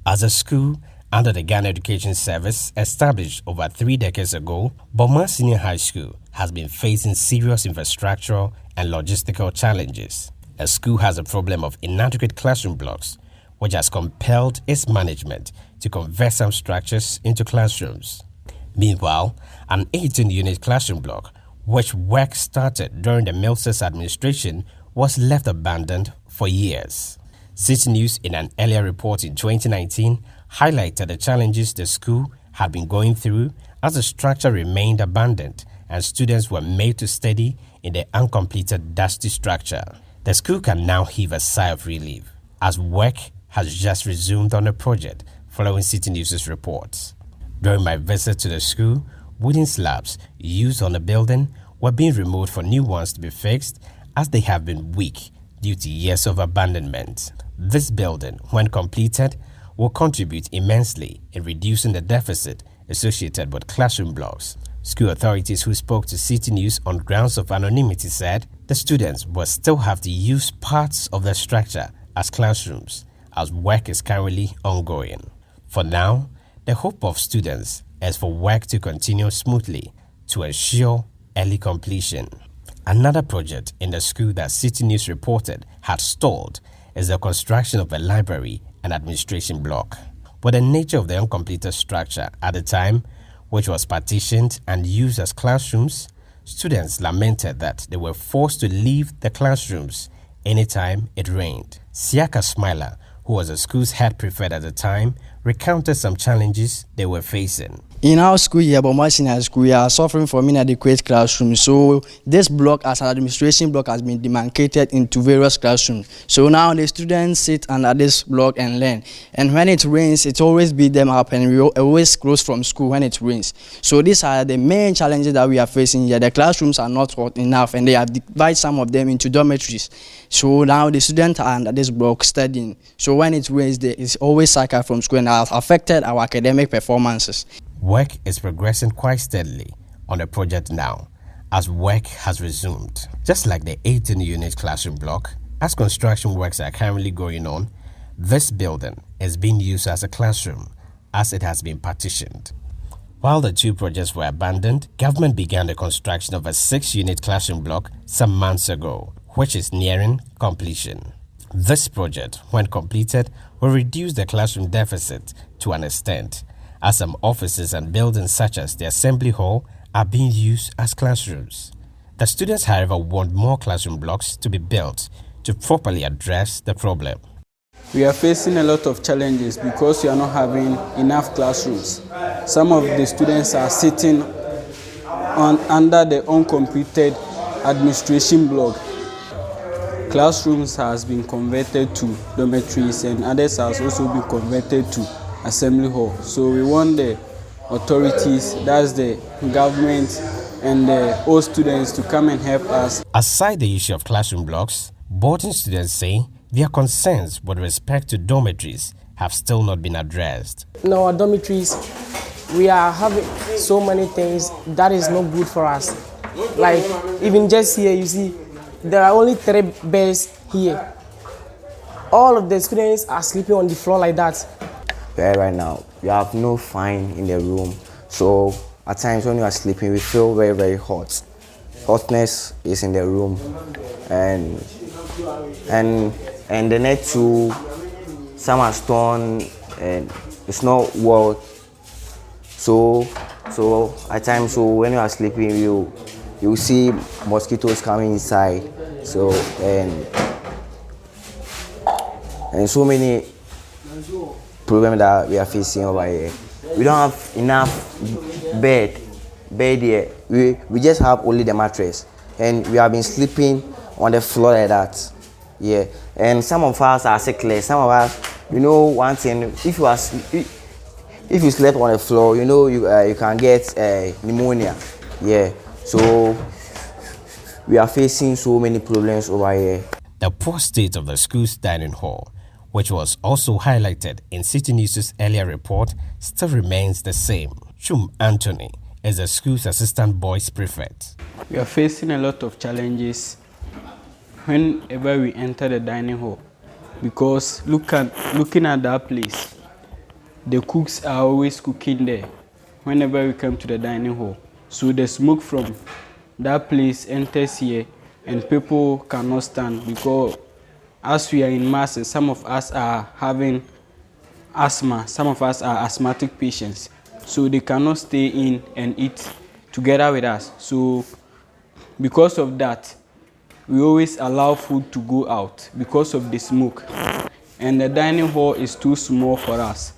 As a school under the Ghana Education Service established over 3 decades ago, Bomaa Senior High School has been facing serious infrastructural and logistical challenges. The school has a problem of inadequate classroom blocks, which has compelled its management to convert some structures into classrooms. Meanwhile, an 18-unit classroom block, which work started during the Mills administration, was left abandoned for years. Citi News, in an earlier report in 2019, highlighted the challenges the school had been going through as the structure remained abandoned and students were made to study in the uncompleted dusty structure. The school can now heave a sigh of relief as work has just resumed on the project following Citi News' reports. During my visit to the school, wooden slabs used on the building were being removed for new ones to be fixed as they have been weak due to years of abandonment. This building, when completed, will contribute immensely in reducing the deficit associated with classroom blocks. School authorities who spoke to Citi News on grounds of anonymity said the students will still have to use parts of the structure as classrooms as work is currently ongoing. For now, the hope of students is for work to continue smoothly to ensure early completion. Another project in the school that Citi News reported had stalled is the construction of a library and administration block. With the nature of the uncompleted structure at the time, which was partitioned and used as classrooms, students lamented that they were forced to leave the classrooms anytime it rained. Siaka Smiler, who was the school's head prefect at the time, recounted some challenges they were facing. In our school here, Bomaa Senior High School, we are suffering from inadequate classrooms. So this block, as an administration block, has been demarcated into various classrooms. So now the students sit under this block and learn. And when it rains, it always beat them up, and we always close from school when it rains. So these are the main challenges that we are facing here. The classrooms are not enough, and they have divided some of them into dormitories. So now the students are under this block studying. So when it rains, it's always cycle from school, and has affected our academic performances. Work is progressing quite steadily on the project now, as work has resumed. Just like the 18-unit classroom block, as construction works are currently going on, this building is being used as a classroom, as it has been partitioned. While the two projects were abandoned, government began the construction of a 6-unit classroom block some months ago, which is nearing completion. This project, when completed, will reduce the classroom deficit to an extent, as some offices and buildings such as the assembly hall are being used as classrooms. The students, however, want more classroom blocks to be built to properly address the problem. We are facing a lot of challenges because we are not having enough classrooms. Some of the students are sitting under the uncompleted administration block. Classrooms has been converted to dormitories, and others has also been converted to assembly hall. So we want the authorities, that's the government and all students, to come and help us. Aside the issue of classroom blocks, boarding students say their concerns with respect to dormitories have still not been addressed. In our dormitories, we are having so many things that is not good for us. Like even just here, you see, there are only 3 beds here. All of the students are sleeping on the floor like that. Right now, we have no fan in the room, so at times when you are sleeping, we feel very, very hot. Hotness is in the room, and the net too, some are torn and it's not well. So at times, so when you are sleeping, you see mosquitoes coming inside. So and so many problem that we are facing over here. We don't have enough bed here. We just have only the mattress, and we have been sleeping on the floor like that. Yeah, and some of us are sickless. Some of us, you know, one thing, if you slept on the floor, you know, you can get pneumonia. Yeah, so we are facing so many problems over here. The poor state of the school's dining hall, which was also highlighted in Citi News' earlier report, still remains the same. Chum Anthony is the school's assistant boys prefect. We are facing a lot of challenges whenever we enter the dining hall, because looking at that place, the cooks are always cooking there whenever we come to the dining hall. So the smoke from that place enters here and people cannot stand because as we are in masses, some of us are having asthma, some of us are asthmatic patients. So they cannot stay in and eat together with us. So because of that, we always allow food to go out because of the smoke. And the dining hall is too small for us.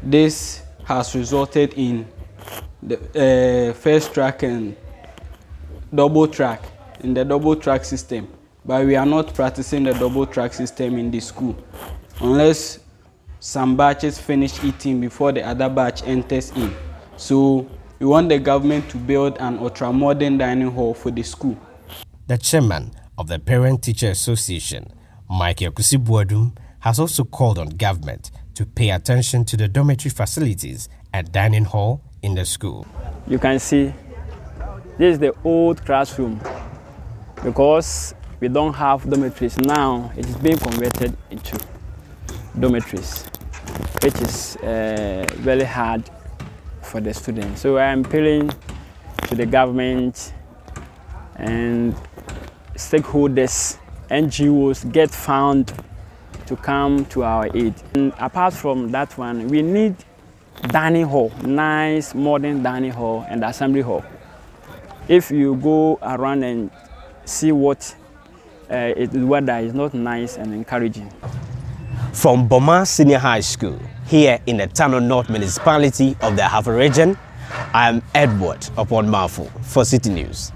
This has resulted in the first track and double track, in the double track system. But we are not practicing the double track system in the school unless some batches finish eating before the other batch enters in. So we want the government to build an ultra-modern dining hall for the school. The chairman of the Parent-Teacher Association, Michael Kusibuadum, has also called on government to pay attention to the dormitory facilities and dining hall in the school. You can see this is the old classroom because we don't have dormitories now. It is being converted into dormitories, which is very hard for the students. So I am appealing to the government and stakeholders, NGOs, get found to come to our aid. And apart from that one, we need dining hall, nice modern dining hall and assembly hall. If you go around and see what the weather is not nice and encouraging. From Bomaa Senior High School, here in the Tano North Municipality of the Ahafo region, I am Edward Upon Marfo for Citi News.